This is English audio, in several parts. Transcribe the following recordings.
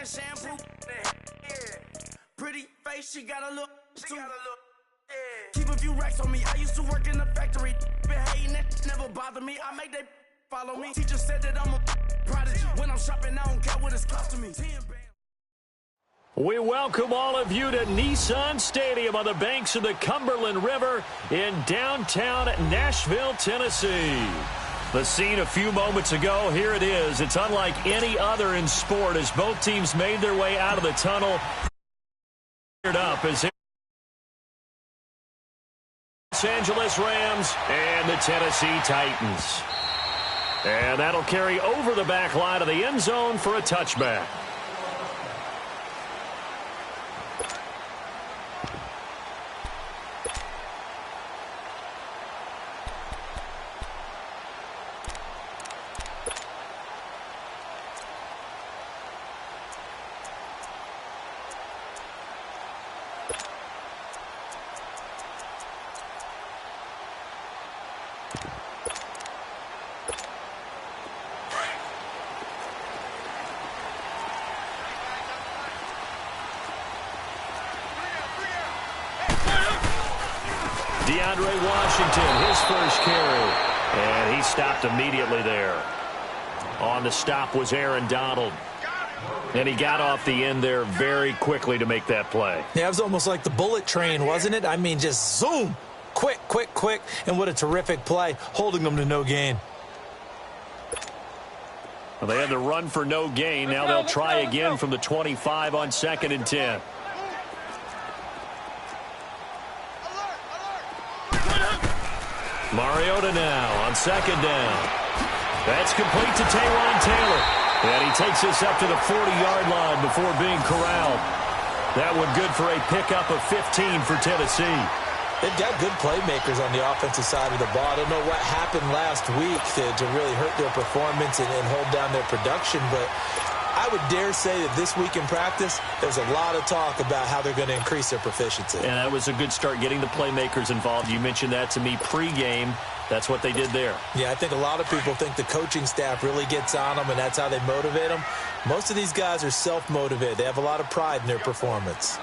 that shampoo. Pretty face, she got a look. Keep a few racks on me. I used to work in the factory. Been hating that never bother me. I make they follow me. Teacher said that I'm a prodigy. When I'm shopping, I don't care what it's costing me. We welcome all of you to Nissan Stadium on the banks of the Cumberland River in downtown Nashville, Tennessee. The scene a few moments ago, here it is. It's unlike any other in sport as both teams made their way out of the tunnel. Up as Los Angeles Rams and the Tennessee Titans. And that'll carry over the back line of the end zone for a touchback. Washington, his first carry, and he stopped immediately there. On the stop was Aaron Donald, and he got off the end there very quickly to make that play. Yeah, it was almost like the bullet train, wasn't it? I mean, just zoom, quick, and what a terrific play, holding them to no gain. Well, they had the run for no gain. Now they'll try again from the 25 on 2nd and 10. Mariota now on 2nd down. That's complete to Taywan Taylor. And he takes us up to the 40-yard line before being corralled. That one good for a pickup of 15 for Tennessee. They've got good playmakers on the offensive side of the ball. I don't know what happened last week to really hurt their performance and hold down their production, but I would dare say that this week in practice, there's a lot of talk about how they're going to increase their proficiency. And that was a good start, getting the playmakers involved. You mentioned that to me pregame. That's what they did there. Yeah, I think a lot of people think the coaching staff really gets on them, and that's how they motivate them. Most of these guys are self-motivated. They have a lot of pride in their performance.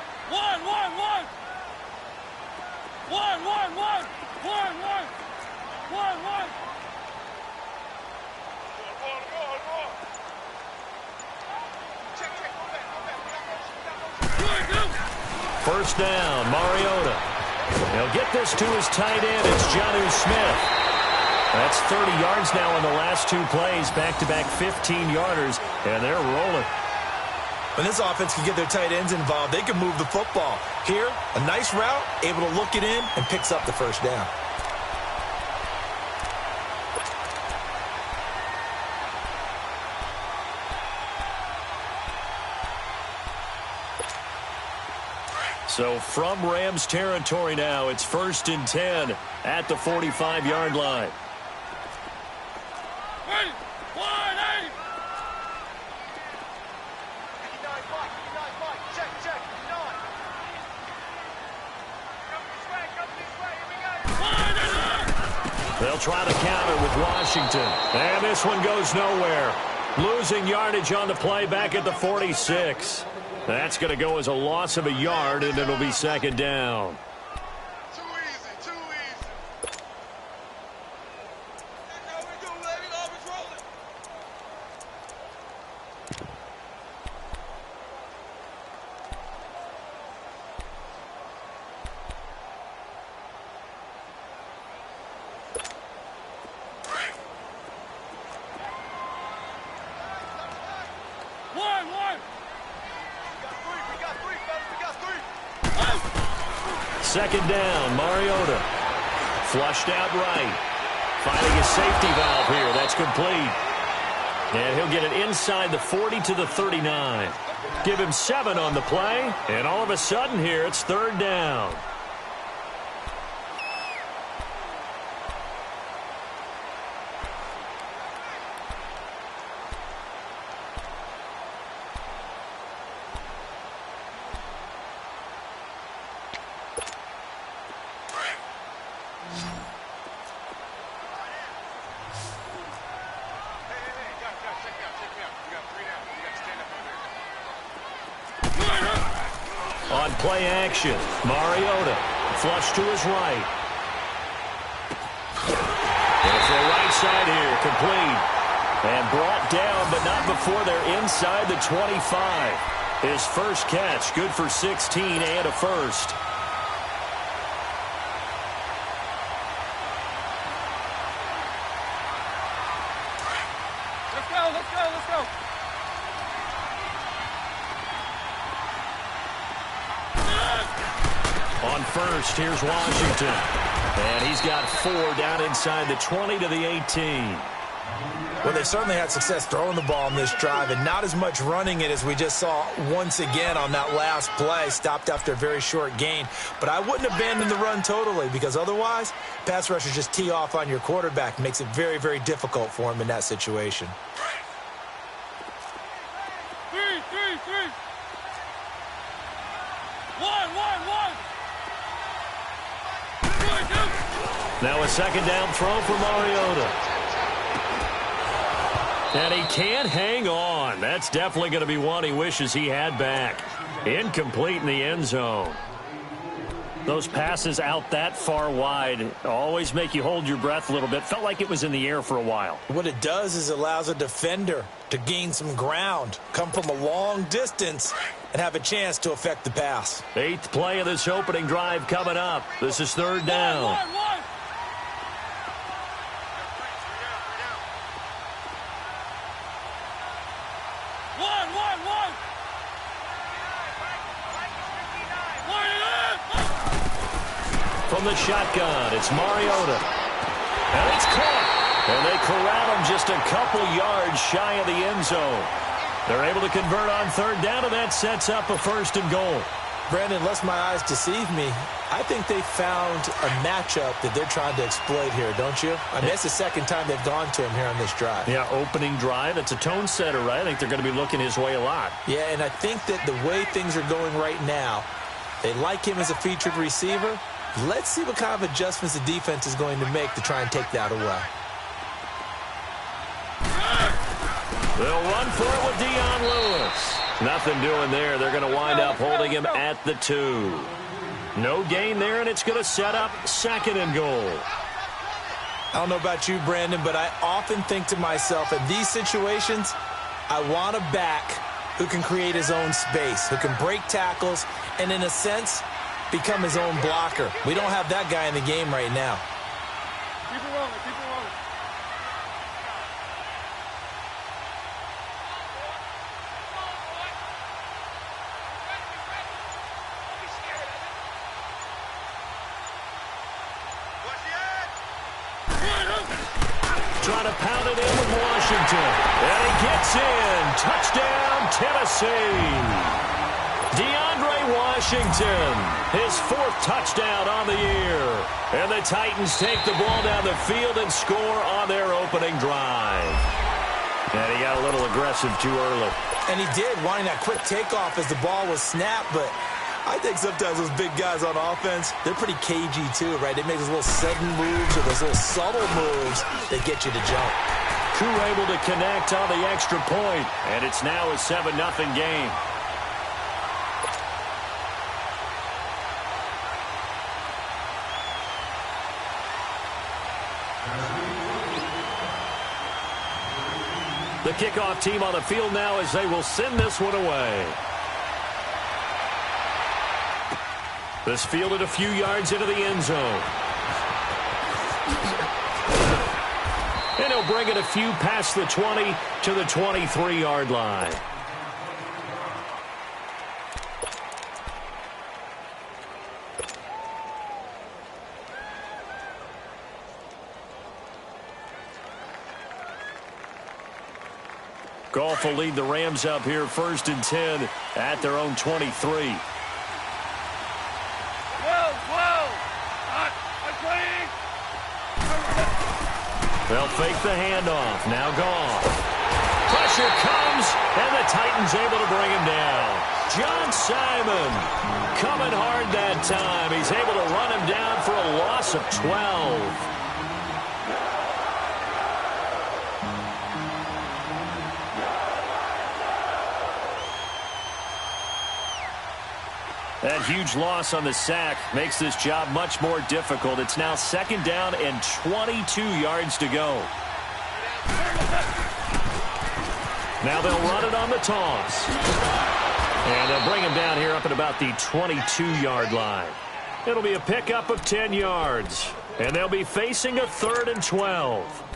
First down, Mariota. He'll get this to his tight end. It's Jonnu Smith. That's 30 yards now in the last two plays, back-to-back 15-yarders, and they're rolling. When this offense can get their tight ends involved, they can move the football. Here, a nice route, able to look it in, and picks up the first down. So from Rams territory now, it's 1st and 10 at the 45-yard line. They'll try to counter with Washington. And this one goes nowhere. Losing yardage on the play back at the 46. That's going to go as a loss of a yard, and it'll be 2nd down. Too easy. Second down, Mariota. Flushed out right. Finding a safety valve here. That's complete. And he'll get it inside the 40 to the 39. Give him 7 on the play. And all of a sudden here, it's 3rd down. On play action, Mariota, flush to his right. There's the right side here, complete. And brought down, but not before they're inside the 25. His first catch, good for 16 and a first. Let's go, let's go, let's go. On first, here's Washington. And he's got 4 down inside the 20 to the 18. Well, they certainly had success throwing the ball on this drive and not as much running it as we just saw once again on that last play. Stopped after a very short gain. But I wouldn't abandon the run totally because otherwise, pass rushers just tee off on your quarterback. Makes it very, very difficult for him in that situation. Three. One. Now a second down throw for Mariota. And he can't hang on. That's definitely going to be one he wishes he had back. Incomplete in the end zone. Those passes out that far wide always make you hold your breath a little bit. Felt like it was in the air for a while. What it does is allows a defender to gain some ground, come from a long distance, and have a chance to affect the pass. 8th play of this opening drive coming up. This is 3rd down. From the shotgun, it's Mariota. And it's caught. And they corral him just a couple yards shy of the end zone. They're able to convert on 3rd down, and that sets up a 1st and goal. Brandon, unless my eyes deceive me, I think they found a matchup that they're trying to exploit here, don't you? I mean, that's the second time they've gone to him here on this drive. Yeah, opening drive. It's a tone setter, right? I think they're going to be looking his way a lot. Yeah, and I think that the way things are going right now, they like him as a featured receiver. Let's see what kind of adjustments the defense is going to make to try and take that away. They'll run for it with Dion Lewis. Nothing doing there. They're going to wind up holding him at the 2. No gain there, and it's going to set up 2nd and goal. I don't know about you, Brandon, but I often think to myself, in these situations, I want a back who can create his own space, who can break tackles, and in a sense, become his own blocker. We don't have that guy in the game right now. Keep it rolling. Trying to pound it in with Washington. And he gets in. Touchdown, Tennessee. DeAndre Washington, his 4th touchdown on the year. And the Titans take the ball down the field and score on their opening drive. And he got a little aggressive too early. And he did, wanting that quick takeoff as the ball was snapped, but I think sometimes those big guys on offense, they're pretty cagey too, right? They make those little sudden moves or those little subtle moves that get you to jump. Crew able to connect on the extra point, and it's now a 7-0 game. The kickoff team on the field now as they will send this one away. This fielded a few yards into the end zone. And he'll bring it a few past the 20 to the 23-yard line. Goff will lead the Rams up here 1st and 10 at their own 23. They'll fake the handoff. Now Goff. Pressure comes, and the Titans able to bring him down. John Simon coming hard that time. He's able to run him down for a loss of 12. That huge loss on the sack makes this job much more difficult. It's now 2nd down and 22 yards to go. Now they'll run it on the toss. And they'll bring him down here up at about the 22-yard line. It'll be a pickup of 10 yards. And they'll be facing a 3rd and 12.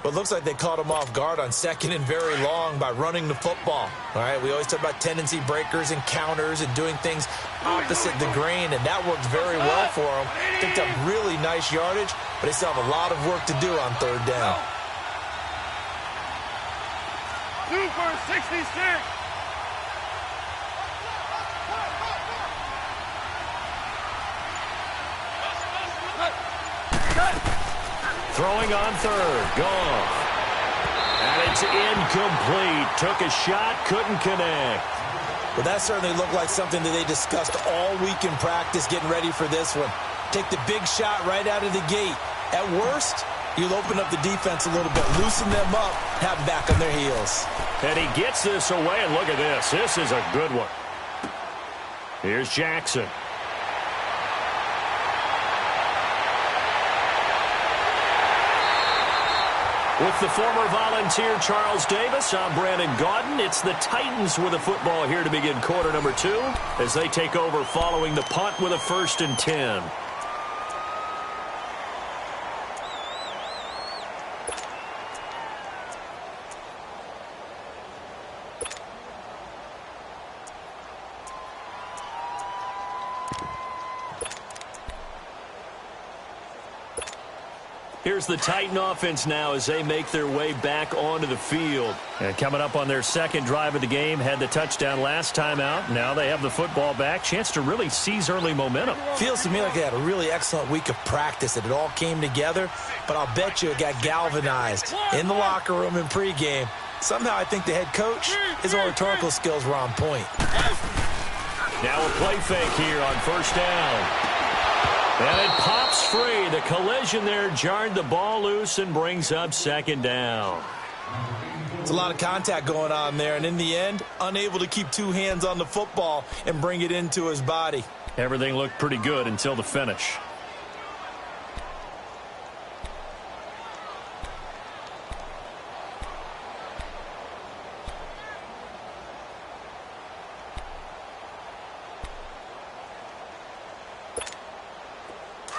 Well, it looks like they caught him off guard on 2nd and very long by running the football. All right, we always talk about tendency breakers and counters and doing things opposite the grain, and that worked very well for them. Picked up really nice yardage, but they still have a lot of work to do on 3rd down. 2 for 66. Throwing on 3rd. Gone. And it's incomplete. Took a shot, couldn't connect. Well, that certainly looked like something that they discussed all week in practice getting ready for this one. Take the big shot right out of the gate. At worst, you'll open up the defense a little bit, loosen them up, have them back on their heels. And he gets this away, and look at this. This is a good one. Here's Jackson. With the former Volunteer Charles Davis, I'm Brandon Gaudin. It's the Titans with the football here to begin quarter number 2 as they take over following the punt with a 1st and 10. Here's the Titan offense now as they make their way back onto the field. And coming up on their 2nd drive of the game, had the touchdown last time out. Now they have the football back. Chance to really seize early momentum. Feels to me like they had a really excellent week of practice, that it all came together. But I'll bet you it got galvanized in the locker room in pregame. Somehow I think the head coach, his oratorical skills were on point. Now a play fake here on 1st down. And it pops free. The collision there jarred the ball loose and brings up 2nd down. It's a lot of contact going on there, and in the end, unable to keep 2 hands on the football and bring it into his body. Everything looked pretty good until the finish.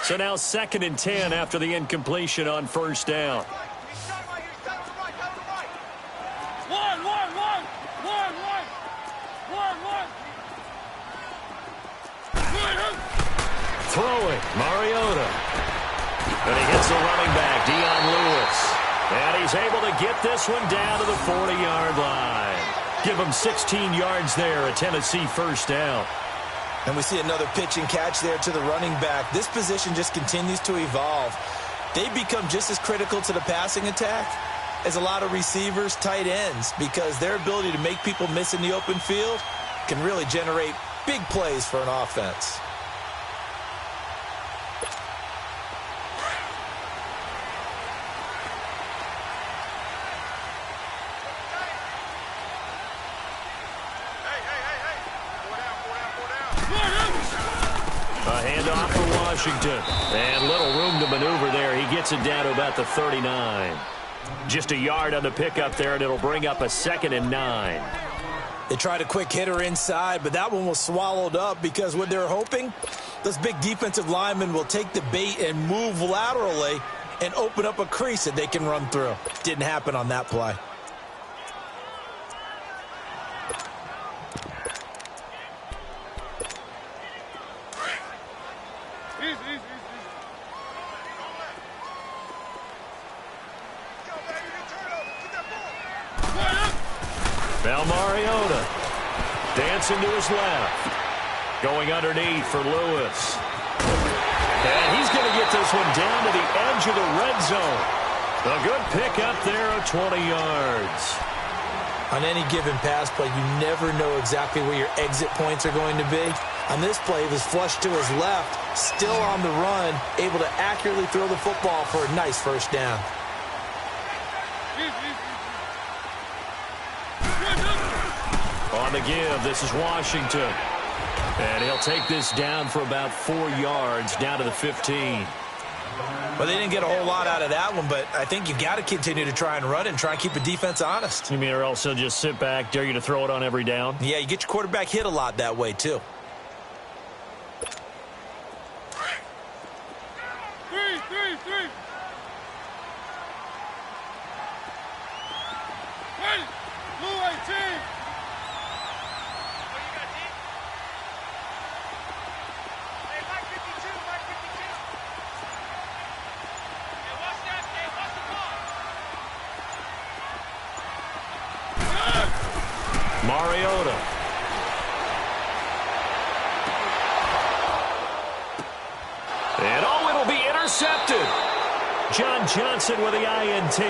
So now 2nd and 10 after the incompletion on 1st down. Throwing, Mariota. And he hits the running back, Dion Lewis. And he's able to get this one down to the 40-yard line. Give him 16 yards there, a Tennessee 1st down. And we see another pitch and catch there to the running back. This position just continues to evolve. They become just as critical to the passing attack as a lot of receivers, tight ends, because their ability to make people miss in the open field can really generate big plays for an offense. A handoff for Washington. And little room to maneuver there. He gets it down to about the 39. Just a yard on the pickup there, and it'll bring up a 2nd and 9. They tried a quick hitter inside, but that one was swallowed up because what they're hoping, those big defensive linemen will take the bait and move laterally and open up a crease that they can run through. Didn't happen on that play. Now Mariota dancing to his left. Going underneath for Lewis. And he's going to get this one down to the edge of the red zone. A good pickup there of 20 yards. On any given pass play, you never know exactly where your exit points are going to be. On this play, it was flushed to his left, still on the run, able to accurately throw the football for a nice 1st down. On the give, this is Washington. And he'll take this down for about 4 yards, down to the 15. Well, they didn't get a whole lot out of that one, but I think you got to continue to try and run and try and keep the defense honest. You mean or also just sit back, dare you to throw it on every down? Yeah, you get your quarterback hit a lot that way, too. Three. Blue 18. Mariota. And it'll be intercepted. John Johnson with the INT.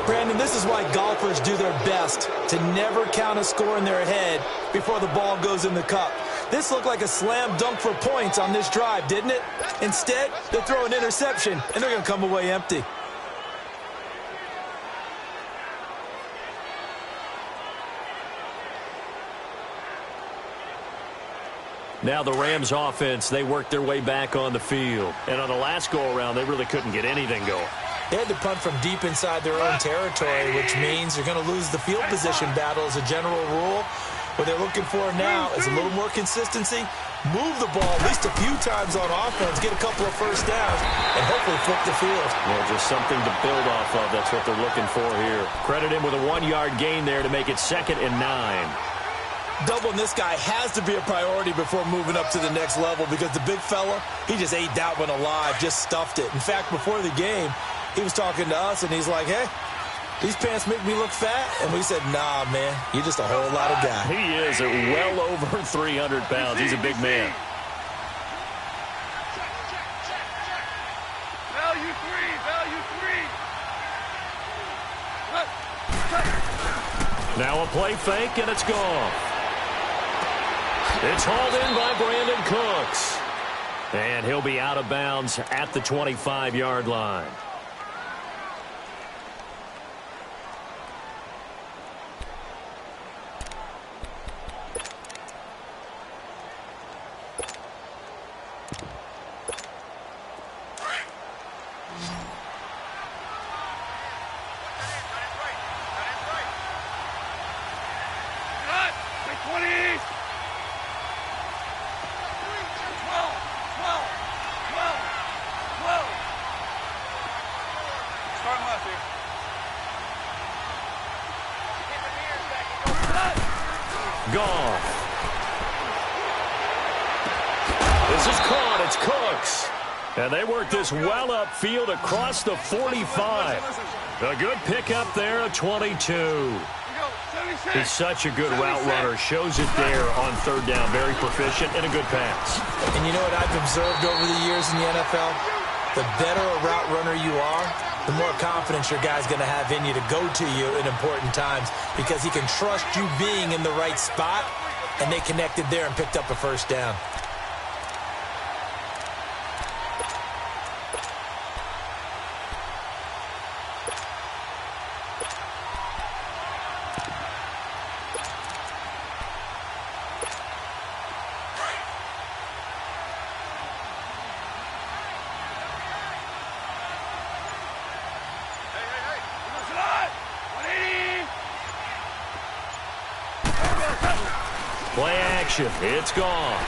Brandon, this is why golfers do their best to never count a score in their head before the ball goes in the cup. This looked like a slam dunk for points on this drive, didn't it? Instead, they throw an interception, and they're going to come away empty. Now the Rams offense, they worked their way back on the field. And on the last go-around, they really couldn't get anything going. They had to punt from deep inside their own territory, which means you're going to lose the field position battle as a general rule. What they're looking for now is a little more consistency, move the ball at least a few times on offense, get a couple of first downs, and hopefully flip the field. Well, just something to build off of. That's what they're looking for here. Credit him with a 1-yard gain there to make it 2nd and 9. Doubling this guy has to be a priority before moving up to the next level because the big fella, he just ate that one alive, just stuffed it. In fact, before the game, he was talking to us, and he's like, hey, these pants make me look fat. And we said, nah, man, you're just a whole lot of guy. He is at well over 300 pounds. He's a big man. Value three. Now a play fake, and it's gone. It's hauled in by Brandon Cooks. And he'll be out of bounds at the 25-yard line. Gone. This is caught. It's Cooks. And they work this well upfield across the 45. A good pickup there at 22. He's such a good route runner. Shows it there on 3rd down. Very proficient and a good pass. And you know what I've observed over the years in the NFL? The better a route runner you are, the more confidence your guy's going to have in you to go to you in important times because he can trust you being in the right spot, and they connected there and picked up a first down. Play action. It's gone.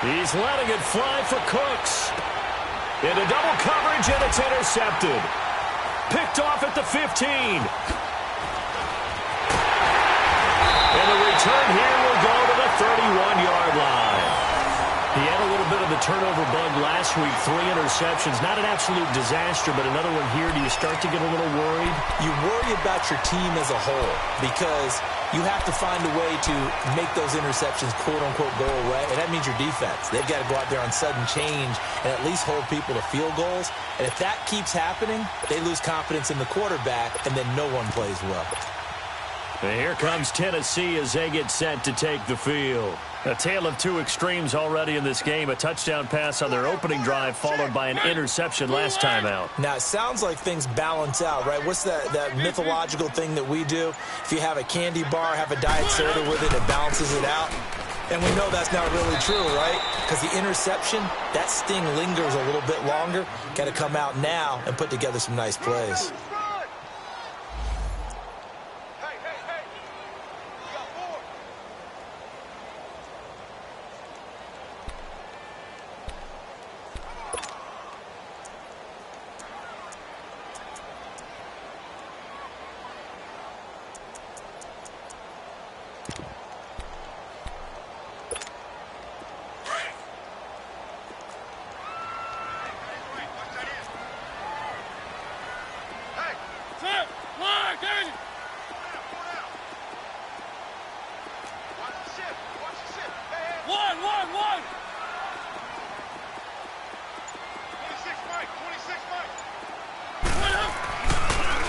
He's letting it fly for Cooks. Into double coverage, and it's intercepted. Picked off at the 15. And the return here will go to the 31-yard line. He had a little bit of the turnover bug last week. 3 interceptions. Not an absolute disaster, but another one here. Do you start to get a little worried? You worry about your team as a whole because you have to find a way to make those interceptions, quote-unquote, go away. And that means your defense. They've got to go out there on sudden change and at least hold people to field goals. And if that keeps happening, they lose confidence in the quarterback, and then no one plays well. And here comes Tennessee as they get set to take the field. A tale of two extremes already in this game. A touchdown pass on their opening drive followed by an interception last time out. Now, it sounds like things balance out, right? What's that mythological thing that we do? If you have a candy bar, have a diet soda with it, it balances it out. And we know that's not really true, right? Because the interception, that sting lingers a little bit longer. Got to come out now and put together some nice plays.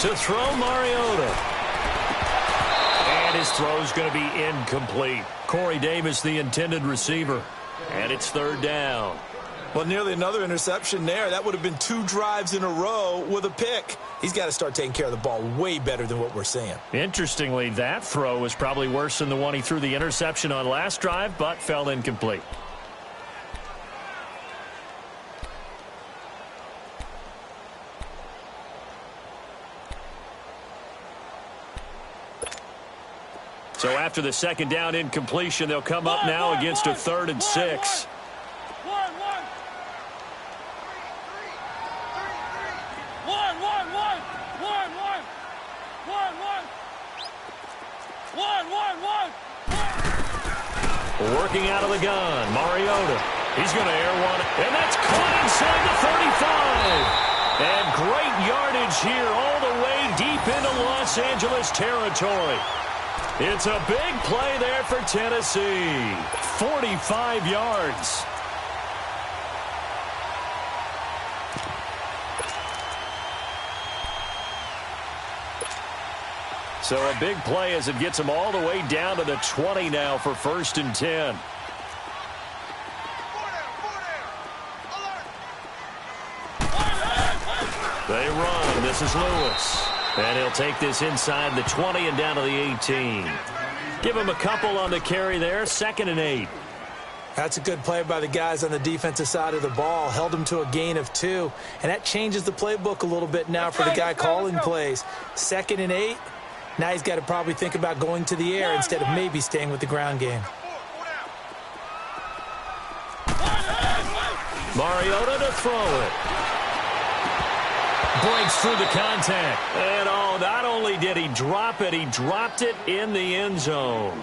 To throw Mariota. And his throw's going to be incomplete. Corey Davis, the intended receiver. And it's third down. Well, nearly another interception there. That would have been 2 drives in a row with a pick. He's got to start taking care of the ball way better than what we're seeing. Interestingly, that throw was probably worse than the one he threw the interception on last drive, but fell incomplete. So after the second down incompletion, they'll come up now against a 3rd and 6. Working out of the gun, Mariota. He's going to air one, and that's caught inside the 35. And great yardage here all the way deep into Los Angeles territory. It's a big play there for Tennessee. 45 yards. So a big play as it gets them all the way down to the 20 now for 1st and 10. They run. This is Lewis. And he'll take this inside the 20 and down to the 18. Give him a couple on the carry there. 2nd and 8. That's a good play by the guys on the defensive side of the ball. Held him to a gain of 2. And that changes the playbook a little bit now for the guy calling plays. 2nd and 8. Now he's got to probably think about going to the air instead of maybe staying with the ground game. Mariota to throw it. Breaks through the contact. And not only did he drop it, he dropped it in the end zone.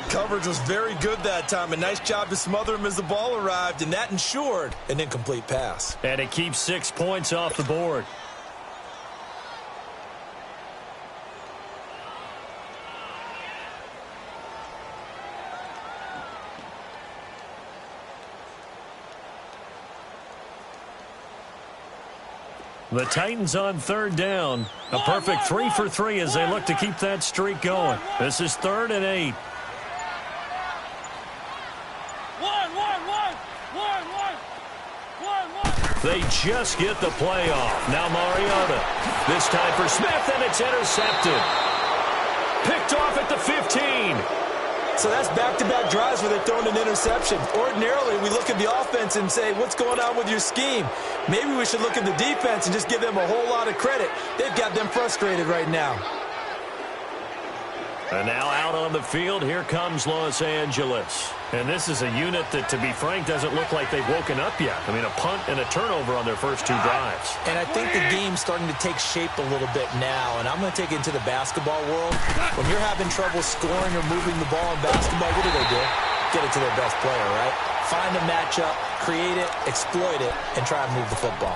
Coverage was very good that time. A nice job to smother him as the ball arrived, and that ensured an incomplete pass. And it keeps 6 points off the board. The Titans on 3rd down. A perfect 3 for 3 as they look to keep that streak going. This is 3rd and 8. They just get the play off. Now Mariota. This time for Smith, and it's intercepted. Picked off at the 15. So that's back-to-back drives where they're throwing an interception. Ordinarily, we look at the offense and say, what's going on with your scheme? Maybe we should look at the defense and just give them a whole lot of credit. They've got them frustrated right now. And now out on the field, here comes Los Angeles. And this is a unit that, to be frank, doesn't look like they've woken up yet. I mean, a punt and a turnover on their first 2 drives. And I think the game's starting to take shape a little bit now. And I'm going to take it into the basketball world. When you're having trouble scoring or moving the ball in basketball, what do? Get it to their best player, right? Find a matchup, create it, exploit it, and try and move the football.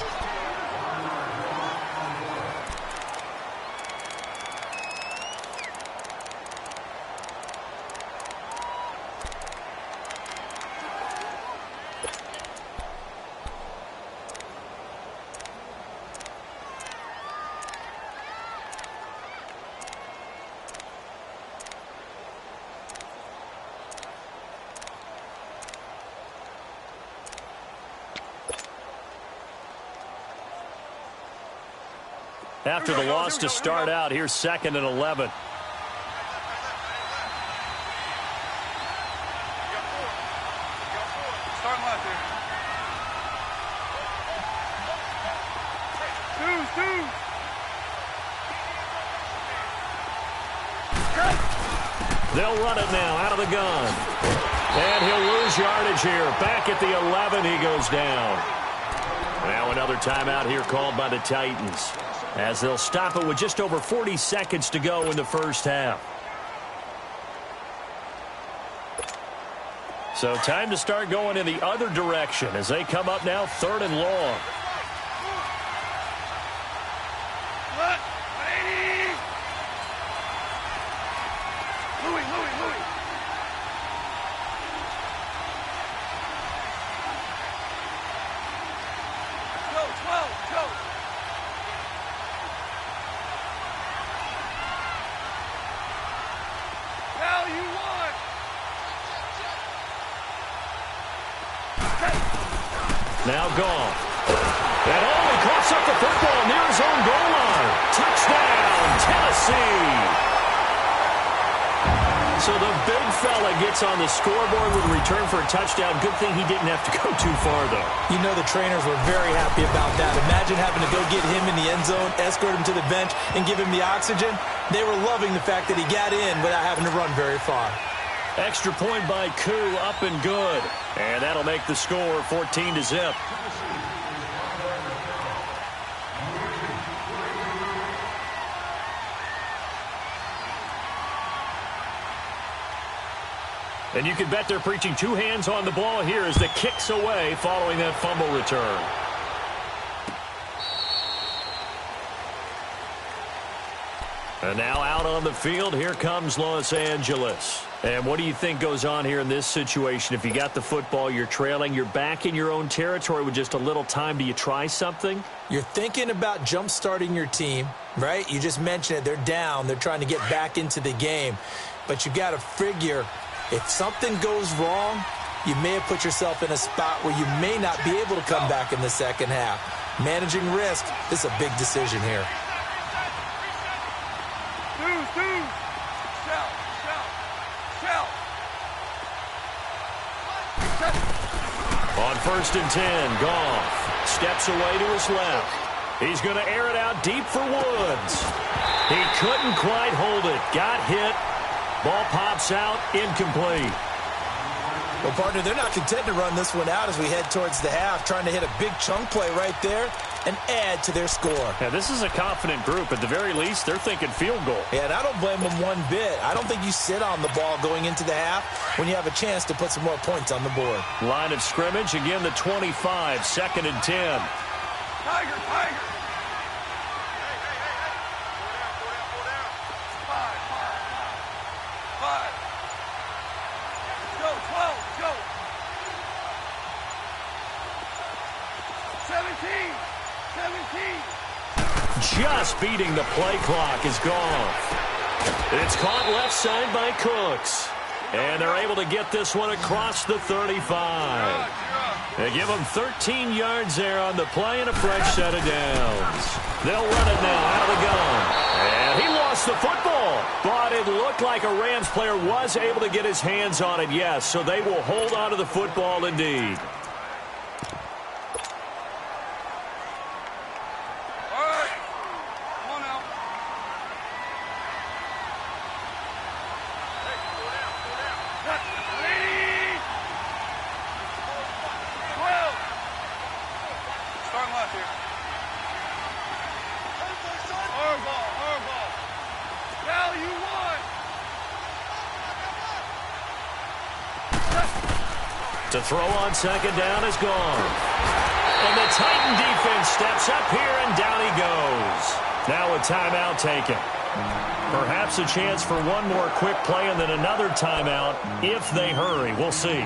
After the loss to start out, here's 2nd and 11. They'll run it now out of the gun. And he'll lose yardage here. Back at the 11, he goes down. Now another timeout here called by the Titans, as they'll stop it with just over 40 seconds to go in the first half. So time to start going in the other direction as they come up now 3rd and long. Now Goff. And he coughs up the football near his own goal line. Touchdown, Tennessee. So the big fella gets on the scoreboard with a return for a touchdown. Good thing he didn't have to go too far, though. You know the trainers were very happy about that. Imagine having to go get him in the end zone, escort him to the bench, and give him the oxygen. They were loving the fact that he got in without having to run very far. Extra point by Koo, up and good. And that'll make the score 14-0. And you can bet they're preaching two hands on the ball here as the kick's away following that fumble return. And now out on the field, here comes Los Angeles. And what do you think goes on here in this situation? If you got the football, you're trailing, you're back in your own territory with just a little time. Do you try something? You're thinking about jump-starting your team, right? You just mentioned it. They're down. They're trying to get back into the game. But you got to figure, if something goes wrong, you may have put yourself in a spot where you may not be able to come back in the second half. Managing risk, this is a big decision here. On 1st and 10, Goff steps away to his left. He's going to air it out deep for Woods. He couldn't quite hold it. Got hit. Ball pops out, incomplete. Well, partner, they're not content to run this one out as we head towards the half, trying to hit a big chunk play right there and add to their score. Yeah, this is a confident group. At the very least, they're thinking field goal. Yeah, and I don't blame them one bit. I don't think you sit on the ball going into the half when you have a chance to put some more points on the board. Line of scrimmage, again the 25, 2nd and 10. Tiger, Tiger. Just beating the play clock is Goff. It's caught left side by Cooks. And they're able to get this one across the 35. They give them 13 yards there on the play and a fresh set of downs. They'll run it now out of the gun. And he lost the football. But it looked like a Rams player was able to get his hands on it, yes. So they will hold on to the football indeed. To throw on 2nd down is gone. And the Titan defense steps up here, and down he goes. Now a timeout taken. Perhaps a chance for one more quick play and then another timeout if they hurry. We'll see.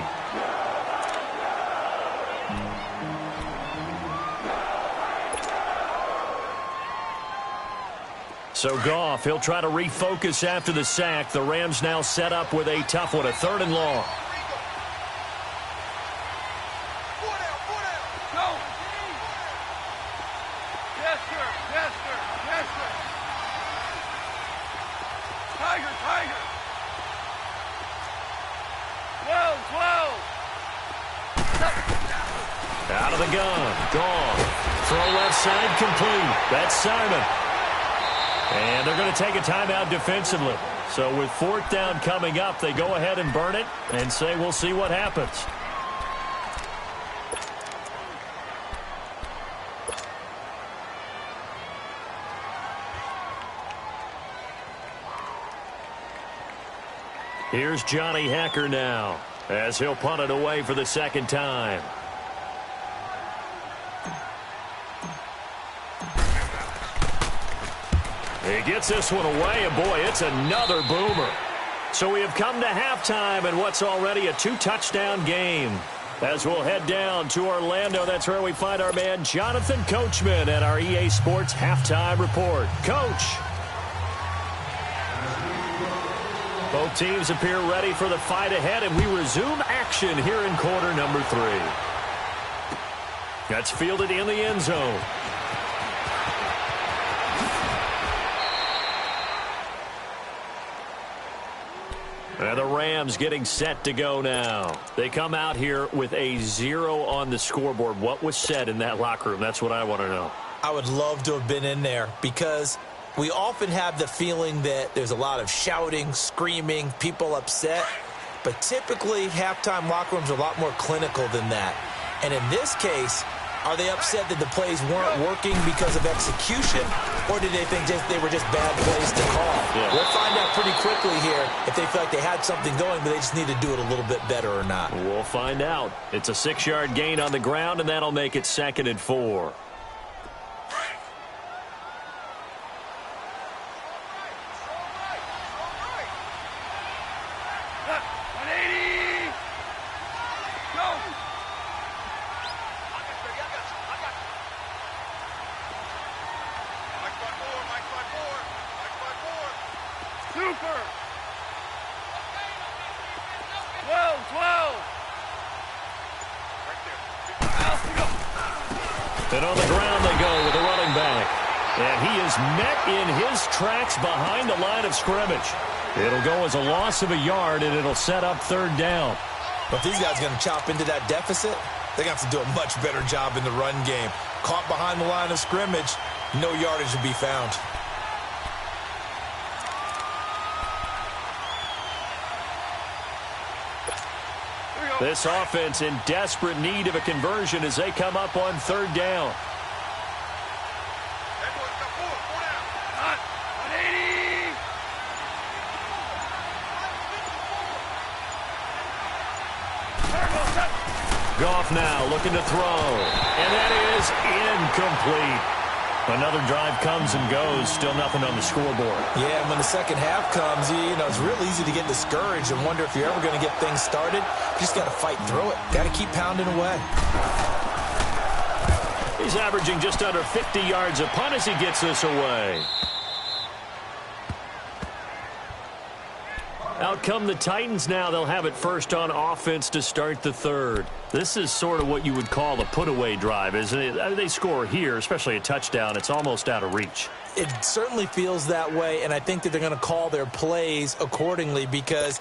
So Goff, he'll try to refocus after the sack. The Rams now set up with a tough one, a 3rd and long. Out of the gun. Goff. Throw left side complete. That's Simon. And they're going to take a timeout defensively. So with fourth down coming up, they go ahead and burn it and say we'll see what happens. Here's Johnny Hacker now as he'll punt it away for the second time. He gets this one away, and boy, it's another boomer. So we have come to halftime in what's already a 2-touchdown game. As we'll head down to Orlando, that's where we find our man Jonathan Coachman at our EA Sports Halftime Report. Coach. Both teams appear ready for the fight ahead, and we resume action here in quarter number 3. That's fielded in the end zone. And the Rams getting set to go now. They come out here with a 0 on the scoreboard. What was said in that locker room? That's what I want to know. I would love to have been in there because we often have the feeling that there's a lot of shouting, screaming, people upset. But typically, halftime locker rooms are a lot more clinical than that. And in this case, are they upset that the plays weren't working because of execution, or did they think they were just bad plays to call? Yeah. We'll find out pretty quickly here if they feel like they had something going, but they just need to do it a little bit better or not. We'll find out. It's a 6-yard gain on the ground, and that'll make it 2nd and 4. And on the ground they go with a running back. And he is met in his tracks behind the line of scrimmage. It'll go as a loss of a yard, and it'll set up 3rd down. But if these guys are going to chop into that deficit, they're going to have to do a much better job in the run game. Caught behind the line of scrimmage, no yardage to be found. This offense in desperate need of a conversion as they come up on 3rd down. Goff now looking to throw. And that is incomplete. Another drive comes and goes. Still nothing on the scoreboard. Yeah, and when the second half comes, you know, it's real easy to get discouraged and wonder if you're ever going to get things started. You just got to fight through it. Got to keep pounding away. He's averaging just under 50 yards a punt as he gets this away. Out come the Titans now. They'll have it first on offense to start the 3rd. This is sort of what you would call a put-away drive, isn't it? They score here, especially a touchdown. It's almost out of reach. It certainly feels that way, and I think that they're going to call their plays accordingly because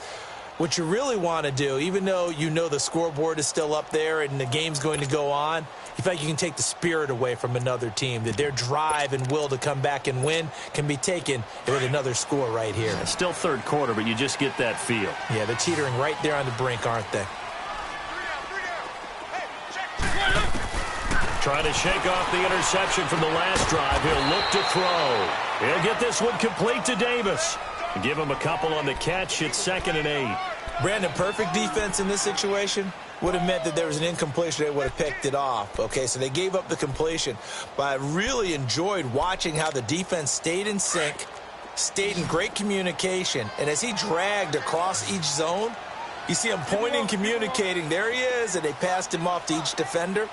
what you really want to do, even though you know the scoreboard is still up there and the game's going to go on, you feel like you can take the spirit away from another team, that their drive and will to come back and win can be taken with another score right here. It's still 3rd quarter, but you just get that feel. Yeah, they're teetering right there on the brink, aren't they? Trying to shake off the interception from the last drive. He'll look to throw. He'll get this one complete to Davis. Give him a couple on the catch. It's 2nd and 8. Brandon, perfect defense in this situation would have meant that there was an incompletion. They would have picked it off. Okay, so they gave up the completion. But I really enjoyed watching how the defense stayed in sync, stayed in great communication. And as he dragged across each zone, you see him pointing, communicating. There he is, and they passed him off to each defender.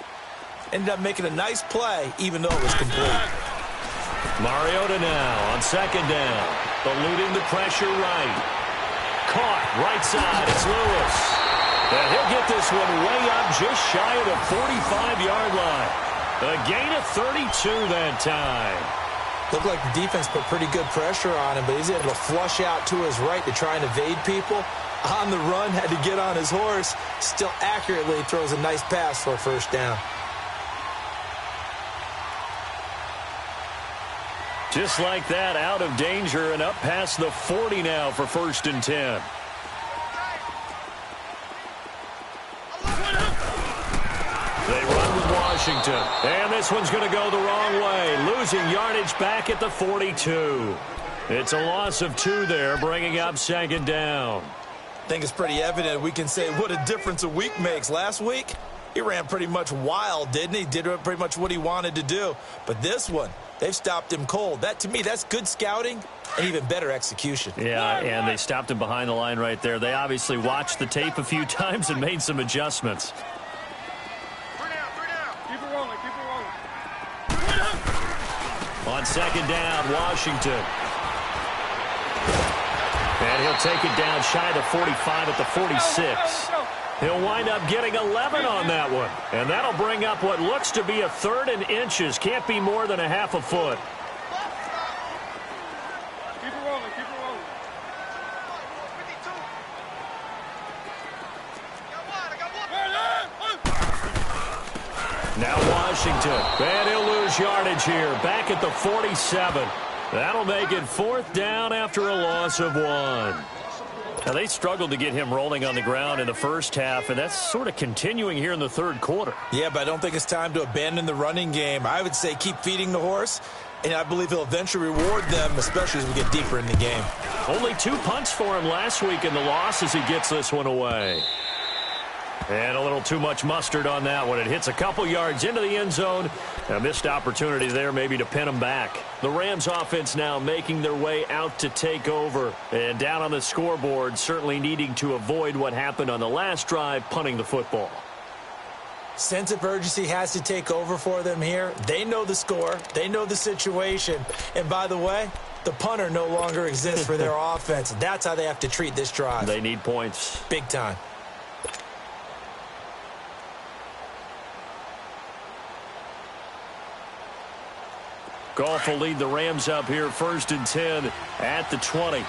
Ended up making a nice play, even though it was complete. Mariota now on 2nd down. Eluding the pressure right. Caught right side. It's Lewis. And he'll get this one way up just shy of the 45-yard line. A gain of 32 that time. Looked like the defense put pretty good pressure on him, but he's able to flush out to his right to try and evade people. On the run, had to get on his horse. Still accurately throws a nice pass for a 1st down. Just like that, out of danger and up past the 40 now for 1st and 10. They run with Washington. And this one's going to go the wrong way. Losing yardage back at the 42. It's a loss of 2 there, bringing up 2nd down. I think it's pretty evident. We can say what a difference a week makes. Last week, he ran pretty much wild, didn't he? Did pretty much what he wanted to do. But this one, they've stopped him cold. That, to me, that's good scouting and even better execution. Yeah, and they stopped him behind the line right there. They obviously watched the tape a few times and made some adjustments. Keep it rolling, keep it rolling. On 2nd down, Washington. And he'll take it down shy of the 45 at the 46. He'll wind up getting 11 on that one. And that'll bring up what looks to be a 3rd and inches. Can't be more than a half a foot. Keep it rolling, keep it rolling. Now Washington. And he'll lose yardage here. Back at the 47. That'll make it 4th down after a loss of 1. Now, they struggled to get him rolling on the ground in the first half, and that's sort of continuing here in the 3rd quarter. Yeah, but I don't think it's time to abandon the running game. I would say keep feeding the horse, and I believe he'll eventually reward them, especially as we get deeper in the game. Only 2 punts for him last week in the loss as he gets this one away. And a little too much mustard on that one. It hits a couple yards into the end zone. A missed opportunity there maybe to pin him back. The Rams offense now making their way out to take over. And down on the scoreboard, certainly needing to avoid what happened on the last drive, punting the football. Sense of urgency has to take over for them here. They know the score. They know the situation. And by the way, the punter no longer exists for their offense. That's how they have to treat this drive. They need points. Big time. Goff will lead the Rams up here 1st and 10 at the 20.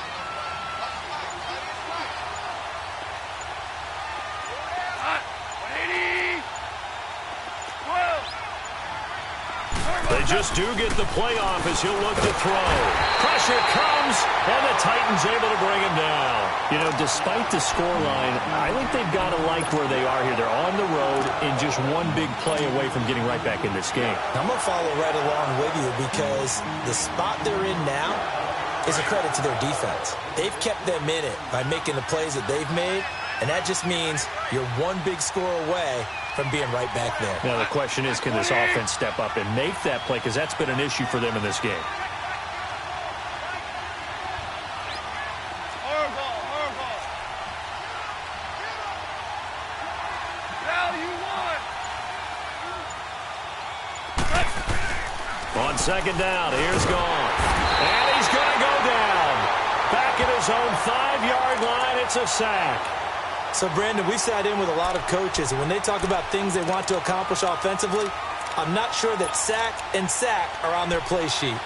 They just do get the playoff as he'll look to throw. Pressure comes, and the Titans able to bring him down. You know, despite the scoreline, I think they've got to like where they are here. They're on the road and just one big play away from getting right back in this game. I'm going to follow right along with you because the spot they're in now is a credit to their defense. They've kept them in it by making the plays that they've made, and that just means you're one big score away from being right back there. Now, the question is, can this offense step up and make that play? Because that's been an issue for them in this game. On 2nd down, here's Gone. And he's going to go down. Back at his own 5-yard line, it's a sack. So, Brandon, we sat in with a lot of coaches, and when they talk about things they want to accomplish offensively, I'm not sure that sack and sack are on their play sheet.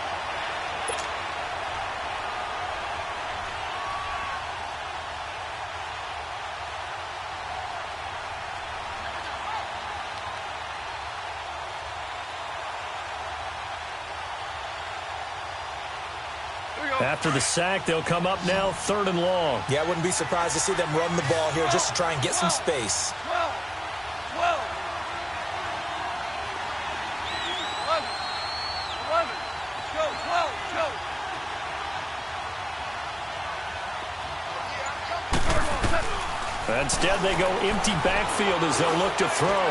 After the sack, they'll come up now 3rd and long. Yeah, I wouldn't be surprised to see them run the ball here just to try and get some space. 12, 11, 11, go, 12, Instead, they go empty backfield as they'll look to throw.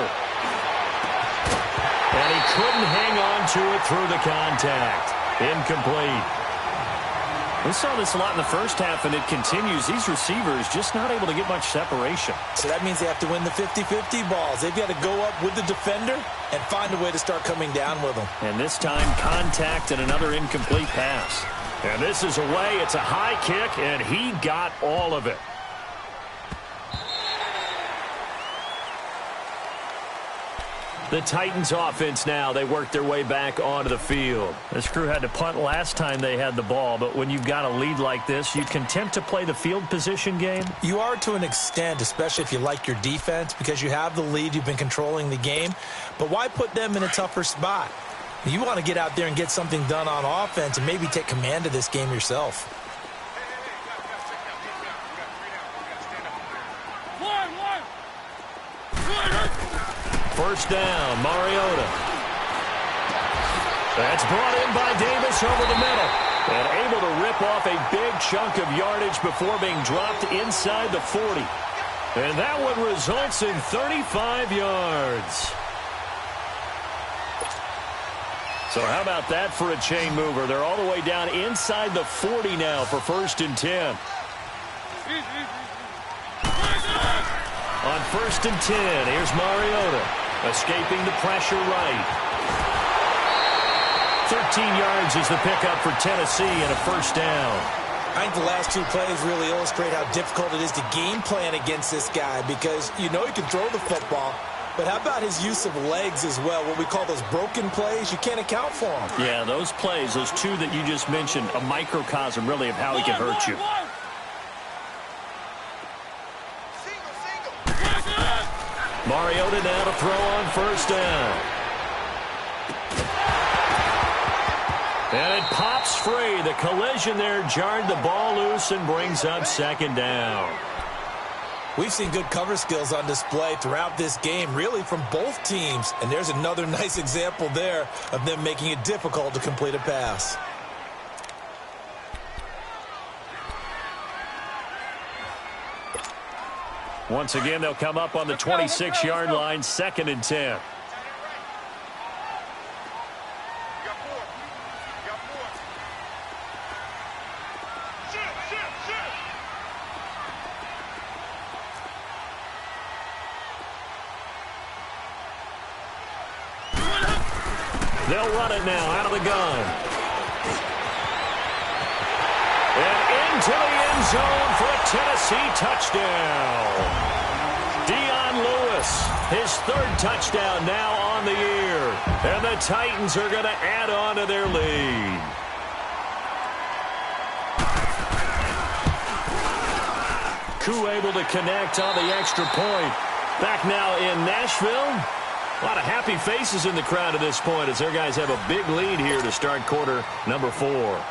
And he couldn't hang on to it through the contact. Incomplete. We saw this a lot in the first half, and it continues. These receivers just not able to get much separation. So that means they have to win the 50-50 balls. They've got to go up with the defender and find a way to start coming down with them. And this time, contact and another incomplete pass. And this is away. It's a high kick, and he got all of it. The Titans offense now, they work their way back onto the field. This crew had to punt last time they had the ball, but when you've got a lead like this, you content to play the field position game? You are to an extent, especially if you like your defense, because you have the lead, you've been controlling the game. But why put them in a tougher spot? You want to get out there and get something done on offense and maybe take command of this game yourself. First down, Mariota. That's brought in by Davis over the middle. And able to rip off a big chunk of yardage before being dropped inside the 40. And that one results in 35 yards. So how about that for a chain mover? They're all the way down inside the 40 now for 1st and 10. On 1st and 10, here's Mariota. Escaping the pressure right. 13 yards is the pickup for Tennessee and a first down. I think the last two plays really illustrate how difficult it is to game plan against this guy because you know he can throw the football, but how about his use of legs as well? What we call those broken plays, you can't account for them. Yeah, those plays, those two that you just mentioned, a microcosm really of how he can hurt you. Mariota now to throw on first down. And it pops free. The collision there jarred the ball loose and brings up 2nd down. We've seen good cover skills on display throughout this game, really from both teams. And there's another nice example there of them making it difficult to complete a pass. Once again, they'll come up on the 26-yard line, 2nd and 10. They'll run it now out of the gun. And into the end zone for a Tennessee touchdown. Dion Lewis, his 3rd touchdown now on the year. And the Titans are going to add on to their lead. Koo able to connect on the extra point. Back now in Nashville. A lot of happy faces in the crowd at this point as their guys have a big lead here to start quarter number 4.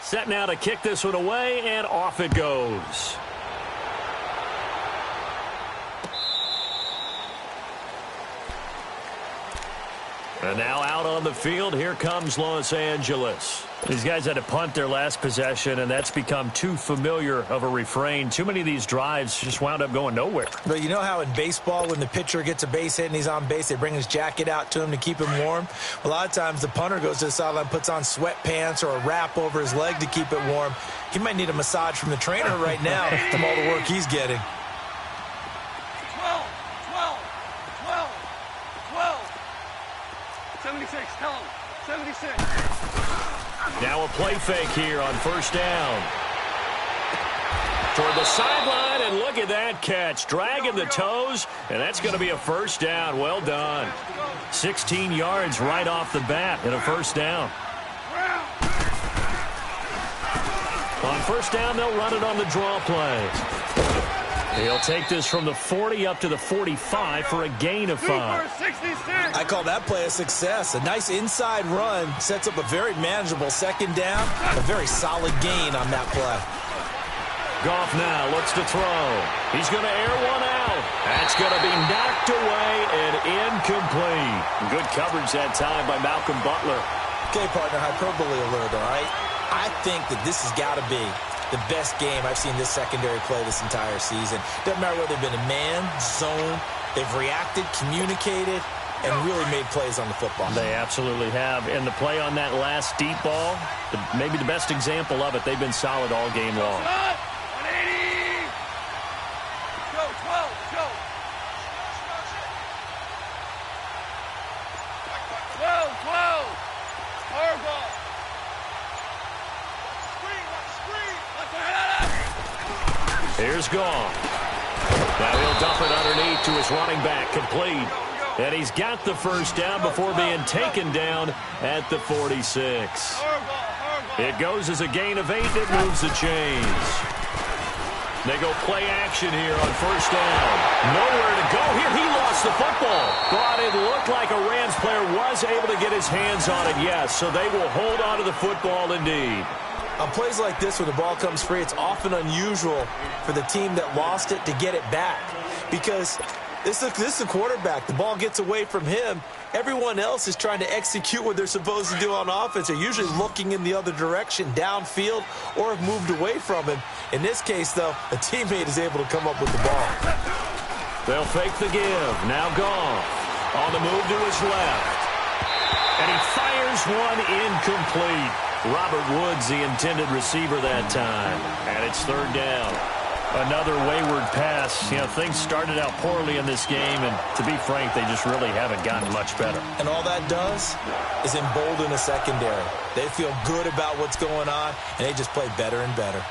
Set now to kick this one away, and off it goes. And now out on the field, here comes Los Angeles. These guys had to punt their last possession, and that's become too familiar of a refrain. Too many of these drives just wound up going nowhere. But you know how in baseball, when the pitcher gets a base hit and he's on base, they bring his jacket out to him to keep him warm? A lot of times the punter goes to the sideline, puts on sweatpants or a wrap over his leg to keep it warm. He might need a massage from the trainer right now from all the work he's getting. 76, tell him. 76. Now a play fake here on first down. Toward the sideline, and look at that catch. Dragging the toes, and that's going to be a first down. Well done. 16 yards right off the bat and a first down. On first down, they'll run it on the draw play. He'll take this from the 40 up to the 45 for a gain of 5. I call that play a success. A nice inside run sets up a very manageable second down. A very solid gain on that play. Goff now looks to throw. He's going to air one out. That's going to be knocked away and incomplete. Good coverage that time by Malcolm Butler. Okay, partner, hyperbole alert, all right? I think that this has got to be the best game I've seen this secondary play this entire season. Doesn't matter whether they've been a man, zone, they've reacted, communicated, and really made plays on the football. They absolutely have. And the play on that last deep ball, maybe the best example of it, they've been solid all game long. 180. Go, 12, go. 12. Hard ball. Here's Goff. Now he'll dump it underneath to his running back, complete. And he's got the first down before being taken down at the 46. It goes as a gain of 8. It moves the chains. They go play action here on first down. Nowhere to go here. He lost the football. But it looked like a Rams player was able to get his hands on it, yes. So they will hold on to the football indeed. On plays like this, when the ball comes free, it's often unusual for the team that lost it to get it back. Because this is the quarterback. The ball gets away from him. Everyone else is trying to execute what they're supposed to do on offense. They're usually looking in the other direction, downfield, or have moved away from him. In this case, though, a teammate is able to come up with the ball. They'll fake the give. Now Goff on the move to his left. And he fires one incomplete. Robert Woods, the intended receiver that time. And it's third down. Another wayward pass. You know, things started out poorly in this game, and to be frank, they just really haven't gotten much better. And all that does is embolden a secondary. They feel good about what's going on, and they just play better and better.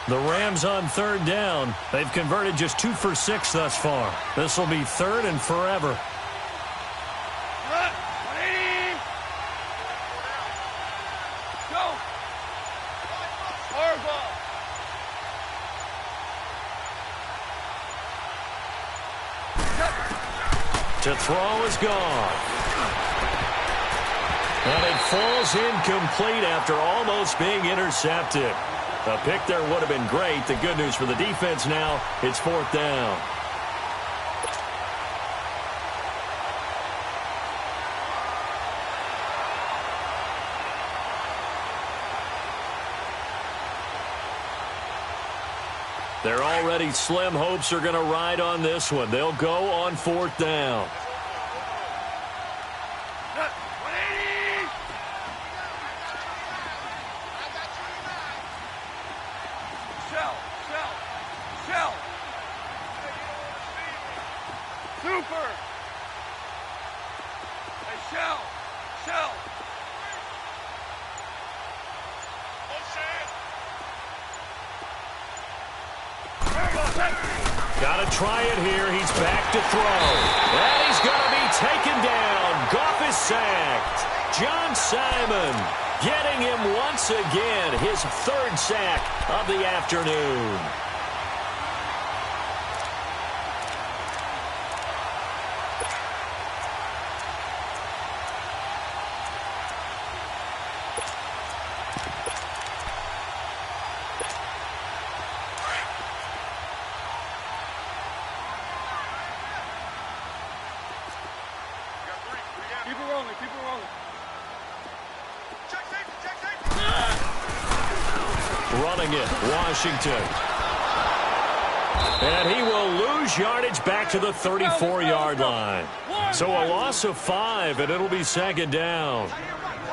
The Rams on third down. They've converted just 2 for 6 thus far. This will be third and forever. To throw is gone. And it falls incomplete after almost being intercepted. A pick there would have been great. The good news for the defense now, it's fourth down. Their already slim hopes are going to ride on this one. They'll go on fourth down. Got to try it here. He's back to throw. And he's going to be taken down. Goff is sacked. John Simon getting him once again. His third sack of the afternoon. Running it, Washington. And he will lose yardage back to the 34-yard line. So a loss of 5, and it'll be second down.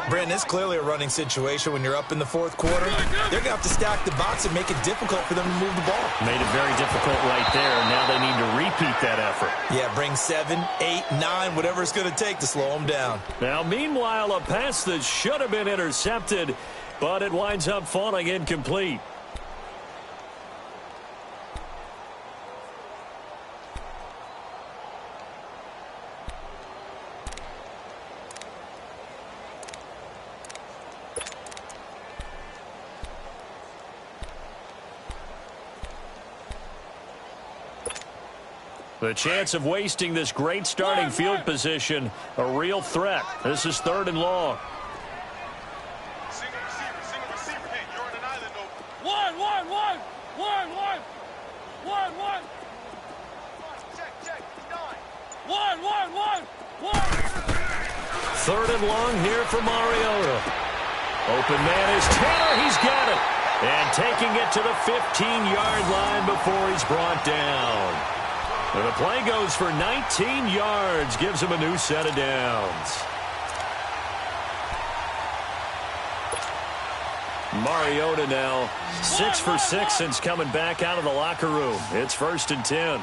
Brandon, it's clearly a running situation when you're up in the fourth quarter. They're going to have to stack the box and make it difficult for them to move the ball. Made it very difficult right there. Now they need to repeat that effort. Yeah, bring 7, 8, 9, whatever it's going to take to slow them down. Now, meanwhile, a pass that should have been intercepted, but it winds up falling incomplete. The chance of wasting this great starting field position, a real threat. This is third and long. Single receiver. Hey, you're on an island over. One. Check. 9. One. Third and long here for Mariota. Open man is Taylor. He's got it. And taking it to the 15-yard line before he's brought down. And the play goes for 19 yards, gives him a new set of downs. Mariota now 6 for 6 since coming back out of the locker room. It's 1st and 10.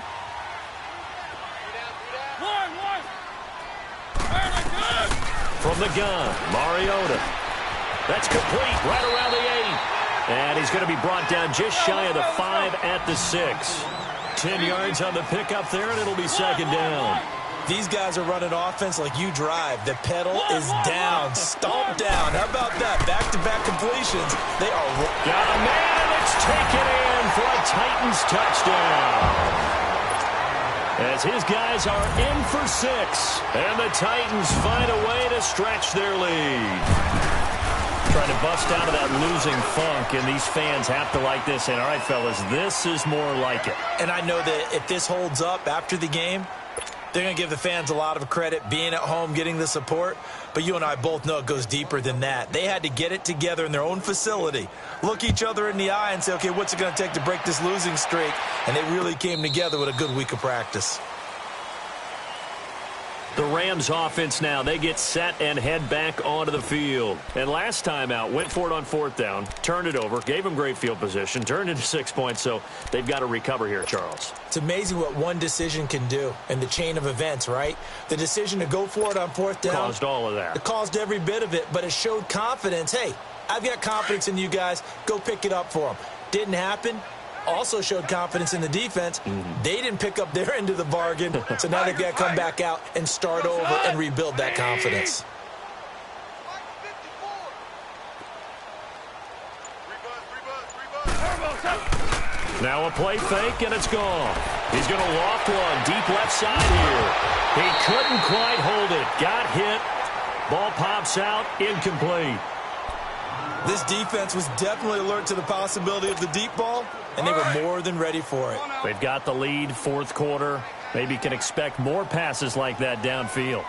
From the gun, Mariota. That's complete right around the 8. And he's going to be brought down just shy of the 5 at the 6. 10 yards on the pickup there, and it'll be second down. These guys are running offense like you drive. The pedal is down, stomped down. How about that? Back-to-back completions. They are... Got a man, and it's taken in for a Titans touchdown. As his guys are in for 6, and the Titans find a way to stretch their lead. Trying to bust out of that losing funk, and these fans have to like this. And, all right, fellas, this is more like it. And I know that if this holds up after the game, they're going to give the fans a lot of credit, being at home, getting the support. But you and I both know it goes deeper than that. They had to get it together in their own facility, look each other in the eye and say, okay, what's it going to take to break this losing streak? And they really came together with a good week of practice. The Rams offense now, they get set and head back onto the field. And last time out, went for it on 4th down, turned it over, gave them great field position, turned into 6 points, so they've got to recover here, Charles. It's amazing what one decision can do in the chain of events, right? The decision to go for it on 4th down. Caused all of that. It caused every bit of it, but it showed confidence. Hey, I've got confidence in you guys. Go pick it up for them. Didn't happen. Also showed confidence in the defense. They didn't pick up their end of the bargain, so now they've got to come back out and start over and rebuild that confidence. Now a play fake, and it's gone. He's going to loft one deep left side here. He couldn't quite hold it. Got hit. Ball pops out, incomplete. This defense was definitely alert to the possibility of the deep ball, and they were more than ready for it. They've got the lead, 4th quarter. Maybe can expect more passes like that downfield.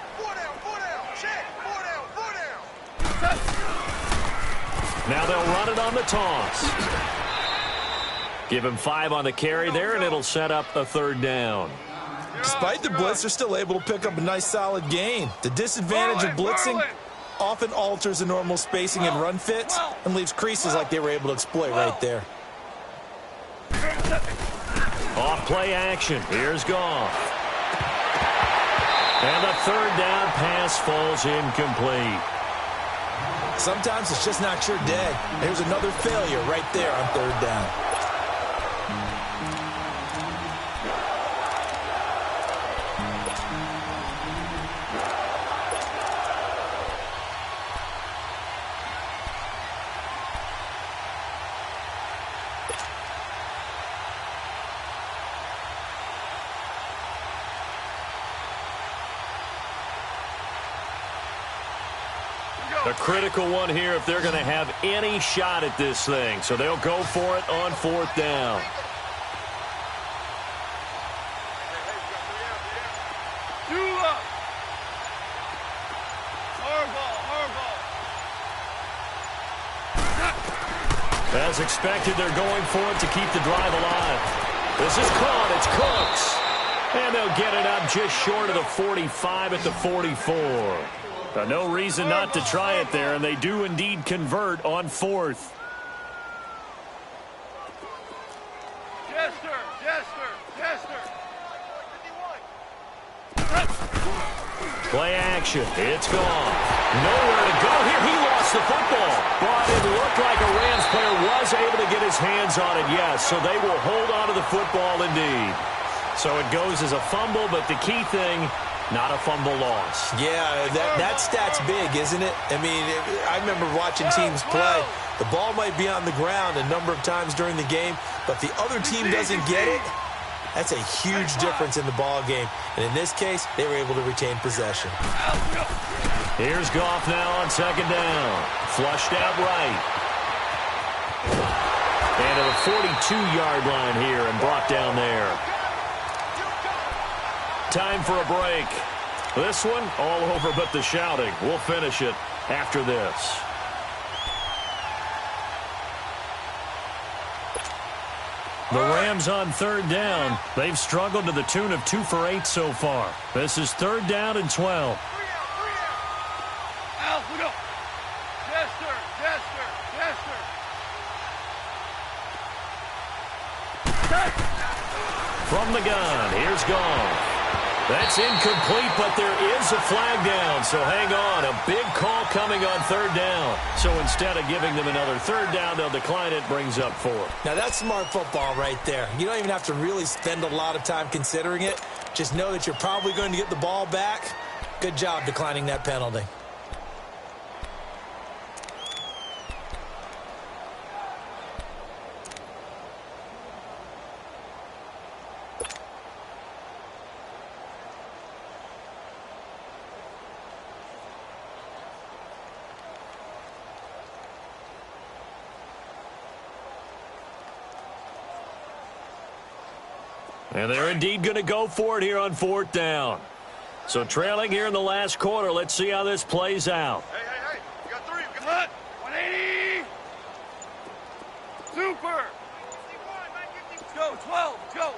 Now they'll run it on the toss. Give him 5 on the carry there, and it'll set up a 3rd down. Despite the blitz, they're still able to pick up a nice, solid gain. The disadvantage of blitzing often alters the normal spacing and run fits and leaves creases like they were able to exploit right there. Off play action. Here's Goff. And the 3rd down pass falls incomplete. Sometimes it's just not your day. There's another failure right there on 3rd down. A critical one here if they're going to have any shot at this thing. So they'll go for it on 4th down. As expected, they're going for it to keep the drive alive. This is caught. It's Cooks. And they'll get it up just short of the 45 at the 44. No reason not to try it there, and they do indeed convert on 4th. Play action. It's gone. Nowhere to go here. He lost the football. But it looked like a Rams player was able to get his hands on it, yes. So they will hold on to the football indeed. So it goes as a fumble, but the key thing, not a fumble loss. Yeah, that stat's big, isn't it? I mean, I remember watching teams play. The ball might be on the ground a number of times during the game, but the other team doesn't get it. That's a huge difference in the ball game. And in this case, they were able to retain possession. Here's Goff now on 2nd down. Flushed out right. And to the 42-yard line here and brought down there. Time for a break. This one all over but the shouting. We'll finish it after this. The Rams on 3rd down. They've struggled to the tune of 2 for 8 so far. This is 3rd down and 12. From the gun, here's Goff. That's incomplete, but there is a flag down, so hang on. A big call coming on third down. So instead of giving them another third down, they'll decline it, brings up 4. Now, that's smart football right there. You don't even have to really spend a lot of time considering it. Just know that you're probably going to get the ball back. Good job declining that penalty. And they're indeed going to go for it here on fourth down. So trailing here in the last quarter. Let's see how this plays out. Hey. We got 3. We got 180. Super. Let's go. 12. Let's go.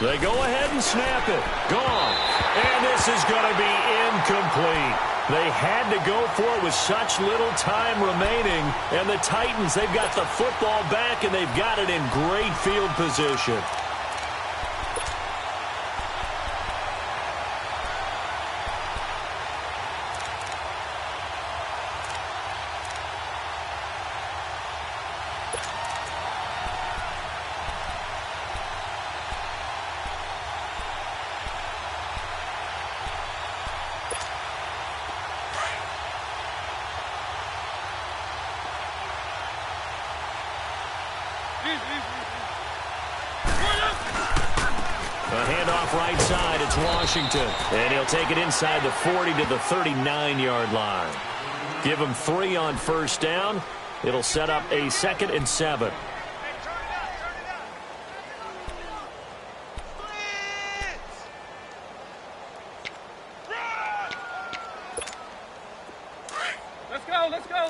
They go ahead and snap it. Gone. And this is going to be incomplete. They had to go for it with such little time remaining. And the Titans, they've got the football back, and they've got it in great field position. A handoff right side, it's Washington. And he'll take it inside the 40 to the 39-yard line. Give him 3 on first down. It'll set up a 2nd and 7.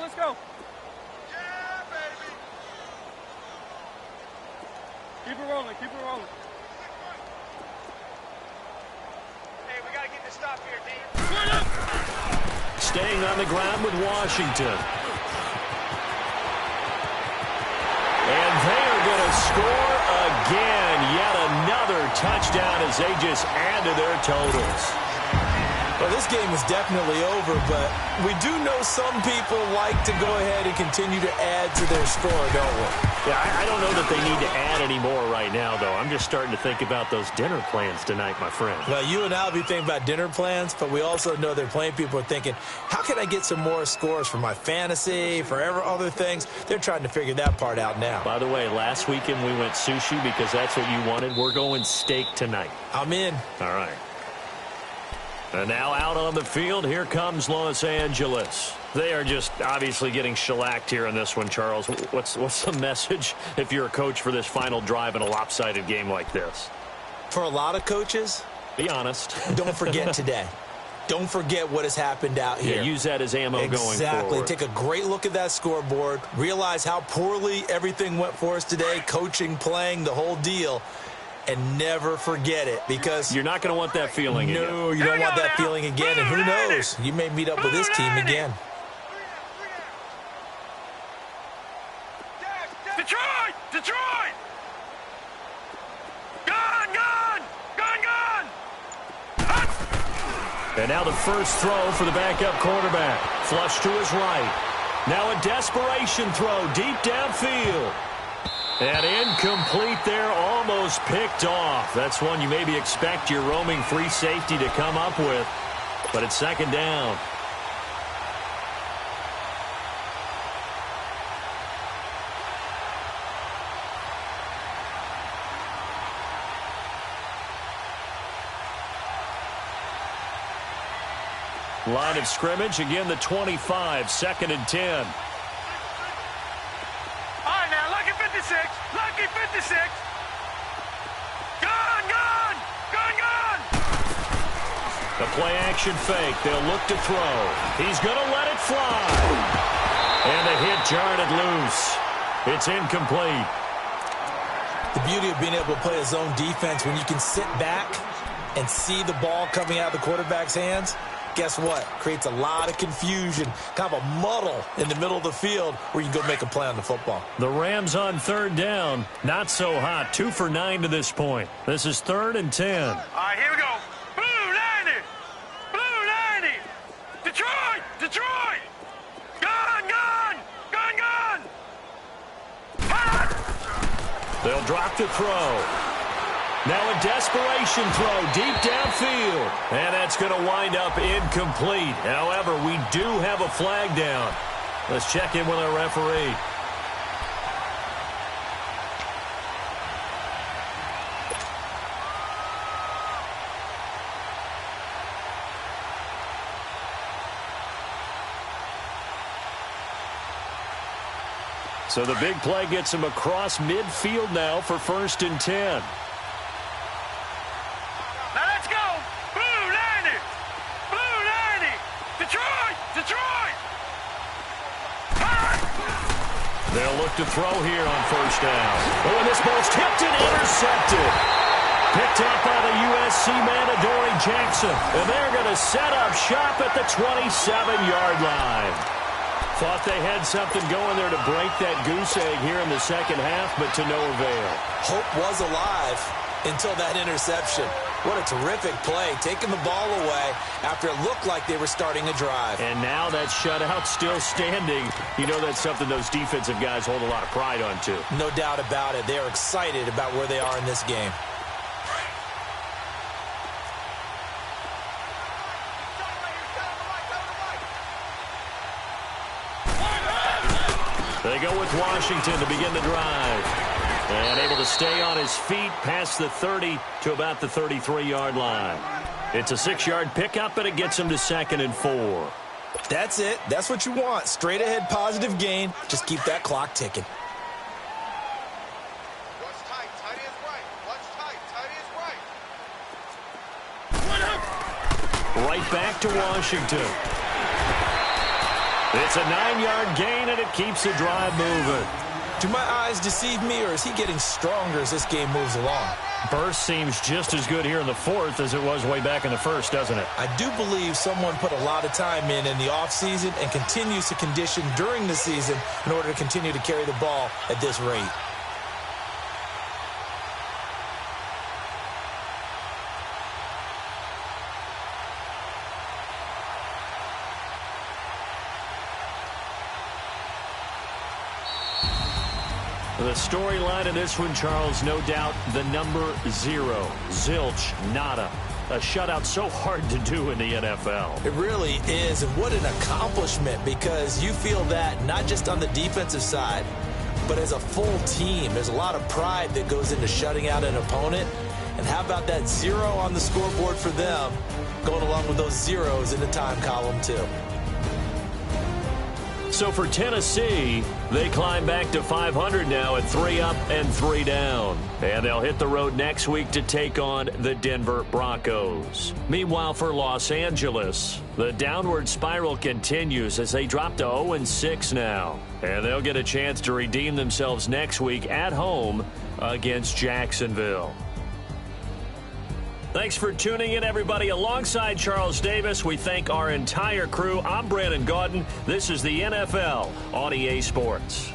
Let's go. Yeah, baby. Keep it rolling. Hey, we got to get this stop here, D. Staying on the ground with Washington. And they are going to score again. Yet another touchdown as they just add to their totals. Well, this game is definitely over, but we do know some people like to go ahead and continue to add to their score, don't we? Yeah, I don't know that they need to add any more right now, though. I'm just starting to think about those dinner plans tonight, my friend. Well, you and I will be thinking about dinner plans, but we also know they're playing people are thinking, how can I get some more scores for my fantasy, for other things? They're trying to figure that part out now. By the way, last weekend we went sushi because that's what you wanted. We're going steak tonight. I'm in. All right. And now out on the field, here comes Los Angeles. They are just obviously getting shellacked here in this one, Charles. What's the message if you're a coach for this final drive in a lopsided game like this? For a lot of coaches, be honest. Don't forget today. Don't forget what has happened out here. Yeah, use that as ammo going forward. Exactly. Take a great look at that scoreboard. Realize how poorly everything went for us today, coaching, playing, the whole deal. And never forget it, because you're not going to want that feeling again. No, you don't want that feeling again, and who knows? You may meet up with this team again. Detroit! Gone! And now the first throw for the backup quarterback. Flush to his right. Now a desperation throw deep downfield. And incomplete there, almost picked off. That's one you maybe expect your roaming free safety to come up with. But it's second down. Line of scrimmage, again the 25, 2nd and 10. Lucky 56. Gone. The play action fake. They'll look to throw. He's going to let it fly. And the hit jarred it loose. It's incomplete. The beauty of being able to play a zone defense when you can sit back and see the ball coming out of the quarterback's hands, guess what? Creates a lot of confusion, kind of a muddle in the middle of the field where you can go make a play on the football. The Rams on third down. Not so hot. 2 for 9 to this point. This is 3rd and 10. All right, here we go. Blue 90. Blue 90. Detroit. Detroit. Gun, gun. Gun, gun. Hot. They'll drop the throw. Now a desperation throw deep downfield. And that's going to wind up incomplete. However, we do have a flag down. Let's check in with our referee. So the big play gets him across midfield now for 1st and 10. Now let's go. Blue 90. Blue 90. Detroit. Detroit. Hot. They'll look to throw here on 1st down. Oh, and this ball's tipped and intercepted. Picked up by the USC man, Adoree Jackson. And they're going to set up shop at the 27-yard line. Thought they had something going there to break that goose egg here in the second half, but to no avail. Hope was alive until that interception. What a terrific play, taking the ball away after it looked like they were starting a drive. And now that shutout still standing. You know that's something those defensive guys hold a lot of pride on, too. No doubt about it. They are excited about where they are in this game. They go with Washington to begin the drive. And able to stay on his feet past the 30 to about the 33-yard line. It's a 6-yard pickup, and it gets him to 2nd and 4. That's it. That's what you want. Straight ahead positive gain. Just keep that clock ticking. Watch tight. Tight is right. Watch tight. Tight is right. Right back to Washington. It's a 9-yard gain, and it keeps the drive moving. Do my eyes deceive me, or is he getting stronger as this game moves along? Burst seems just as good here in the 4th as it was way back in the 1st, doesn't it? I do believe someone put a lot of time in the offseason and continues to condition during the season in order to continue to carry the ball at this rate. The storyline of this one, Charles, no doubt the number 0. Zilch, nada. A shutout so hard to do in the NFL. It really is, and what an accomplishment, because you feel that not just on the defensive side, but as a full team. There's a lot of pride that goes into shutting out an opponent. And how about that 0 on the scoreboard for them, going along with those zeros in the time column, too. So for Tennessee, they climb back to 500 now at 3 up and 3 down. And they'll hit the road next week to take on the Denver Broncos. Meanwhile, for Los Angeles, the downward spiral continues as they drop to 0-6 now. And they'll get a chance to redeem themselves next week at home against Jacksonville. Thanks for tuning in, everybody. Alongside Charles Davis, we thank our entire crew. I'm Brandon Gaudin. This is the NFL on EA Sports.